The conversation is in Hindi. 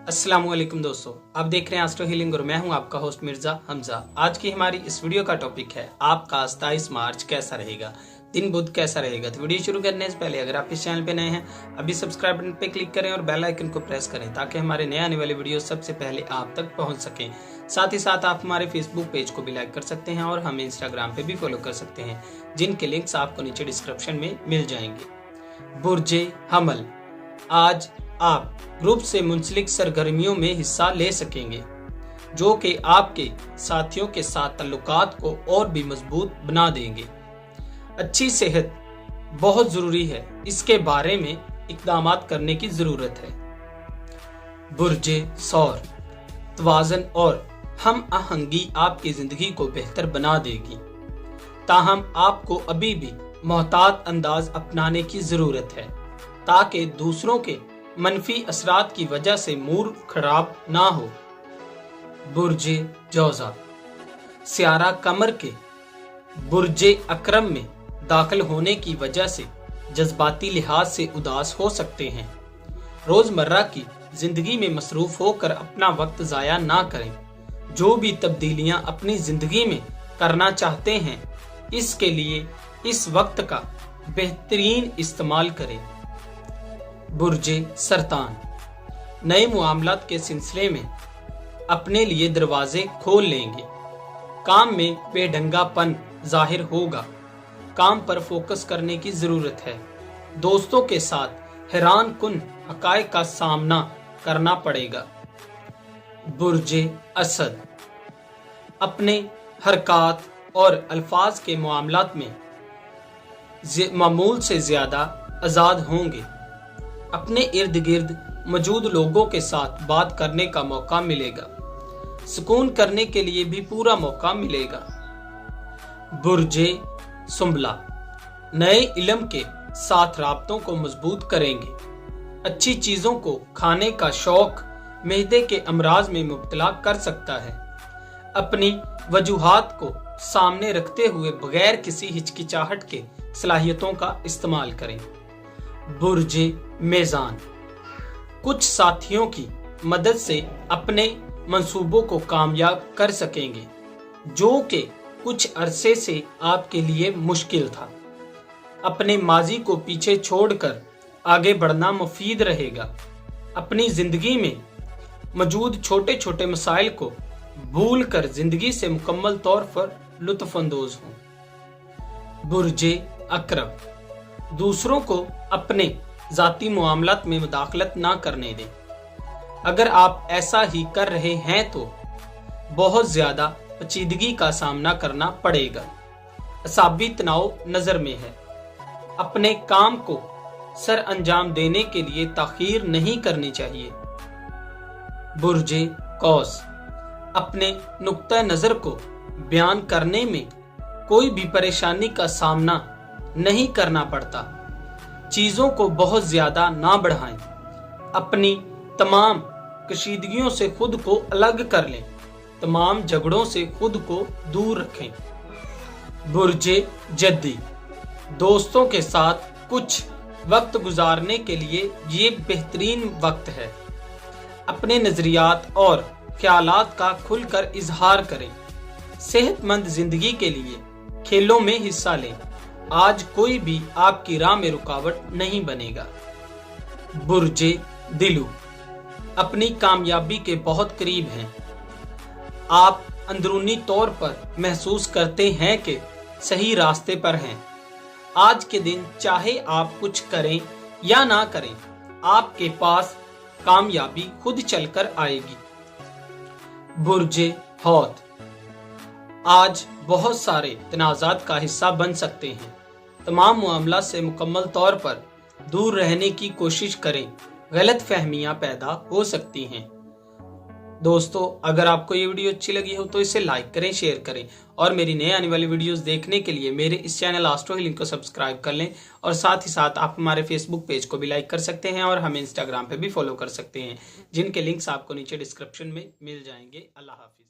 अस्सलामुअलैकुम दोस्तों, आप देख रहे हैं एस्ट्रो हीलिंग और मैं हूं आपका होस्ट मिर्जा हमजा। आज की हमारी इस वीडियो का टॉपिक है आपका 27 मार्च कैसा रहेगा, दिन बुध कैसा रहेगा। तो वीडियो शुरू करने से पहले अगर आप इस चैनल पे नए हैं, अभी सब्सक्राइब बटन पे क्लिक करें और बेल आइकन को प्रेस करें ताकि हमारे नए आने वाले वीडियो सबसे पहले आप तक पहुंच सकें। साथ ही साथ आप हमारे फेसबुक पेज को भी लाइक कर सकते हैं और हमें इंस्टाग्राम पे भी फॉलो कर सकते हैं, जिनके लिंक्स आपको नीचे डिस्क्रिप्शन में मिल जाएंगे। बुर्जे हमल, आज आप ग्रुप से मुंसलिक सरगर्मियों में हिस्सा ले सकेंगे जो कि आपके साथियों के साथ ताल्लुकात को और भी मजबूत बना देंगे। अच्छी सेहत बहुत जरूरी है, इसके बारे में इकदाम करने की जरूरत है। बुर्जे सौर, तवाज़न और हम आहंगी आपकी जिंदगी को बेहतर बना देगी, ताहम आपको अभी भी मोहतात अंदाज अपनाने की जरूरत है ताकि दूसरों के मनफी असरात की वजह से मूड खराब ना हो। बुर्जे जौजा, सियारा कमर के बुर्जे अकरम में दाखिल होने की वजह से जज्बाती लिहाज से उदास हो सकते हैं। रोजमर्रा की जिंदगी में मसरूफ होकर अपना वक्त जाया ना करें। जो भी तब्दीलियां अपनी जिंदगी में करना चाहते हैं, इसके लिए इस वक्त का बेहतरीन इस्तेमाल करें। बुर्जे सरतान, नए मामलात के सिलसिले में अपने लिए दरवाजे खोल लेंगे। काम में बेढंगापन जाहिर होगा, काम पर फोकस करने की जरूरत है। दोस्तों के साथ हैरान कुन हकायक का सामना करना पड़ेगा। बुर्जे असद, अपने हरकत और अल्फाज के मामलात में मामूल से ज्यादा आजाद होंगे। अपने इर्द गिर्द मौजूद लोगों के साथ बात करने का मौका मिलेगा। सुकून करने के लिए भी पूरा मौका मिलेगा। बुर्जे सुंबला, नए इल्म के साथ राब्तों को मजबूत करेंगे। अच्छी चीजों को खाने का शौक मैदे के अमराज में मुब्तला कर सकता है। अपनी वजूहात को सामने रखते हुए बगैर किसी हिचकिचाहट के सलाहियतों का इस्तेमाल करें। बुर्जे मेज़ान, कुछ साथियों की मदद से अपने मंसूबों को कामयाब कर सकेंगे जो कि कुछ अरसे से आपके लिए मुश्किल था। अपने माजी को पीछे छोड़कर आगे बढ़ना मुफीद रहेगा। अपनी जिंदगी में मौजूद छोटे छोटे मसाइल को भूलकर जिंदगी से मुकम्मल तौर पर लुत्फअंदोज हों। बुर्जे अकरब, दूसरों को अपने जाती मामलात में मुदाखलत ना करने दें। अगर आप ऐसा ही कर रहे हैं तो बहुत ज्यादा पेचीदगी का सामना करना पड़ेगा। असाबी तनाव नजर में है। अपने काम को सर अंजाम देने के लिए ताखीर नहीं करनी चाहिए। बुर्जे कौस, अपने नुक्ता नजर को बयान करने में कोई भी परेशानी का सामना नहीं करना पड़ता। चीजों को बहुत ज्यादा ना बढ़ाएं। अपनी तमाम कशीदगियों से खुद को अलग कर लें। तमाम झगड़ों से खुद को दूर रखें। बुर्जे जद्दी, दोस्तों के साथ कुछ वक्त गुजारने के लिए ये बेहतरीन वक्त है। अपने नजरियात और ख्यालात का खुलकर इजहार करें। सेहतमंद जिंदगी के लिए खेलों में हिस्सा लें। आज कोई भी आपकी राह में रुकावट नहीं बनेगा। बुर्जे दिलू, अपनी कामयाबी के बहुत करीब हैं। आप अंदरूनी तौर पर महसूस करते हैं कि सही रास्ते पर हैं। आज के दिन चाहे आप कुछ करें या ना करें, आपके पास कामयाबी खुद चलकर आएगी। बुर्जे हौत, आज बहुत सारे तनाजात का हिस्सा बन सकते हैं। तमाम मामला से मुकम्मल तौर पर दूर रहने की कोशिश करें, गलत फहमियां पैदा हो सकती हैं। दोस्तों, अगर आपको ये वीडियो अच्छी लगी हो तो इसे लाइक करें, शेयर करें और मेरी नए आने वाली वीडियोस देखने के लिए मेरे इस चैनल एस्ट्रो हीलिंग को सब्सक्राइब कर लें और साथ ही साथ आप हमारे फेसबुक पेज को भी लाइक कर सकते हैं और हमें इंस्टाग्राम पे भी फॉलो कर सकते हैं, जिनके लिंक्स आपको नीचे डिस्क्रिप्शन में मिल जाएंगे। अल्लाह हाफिज।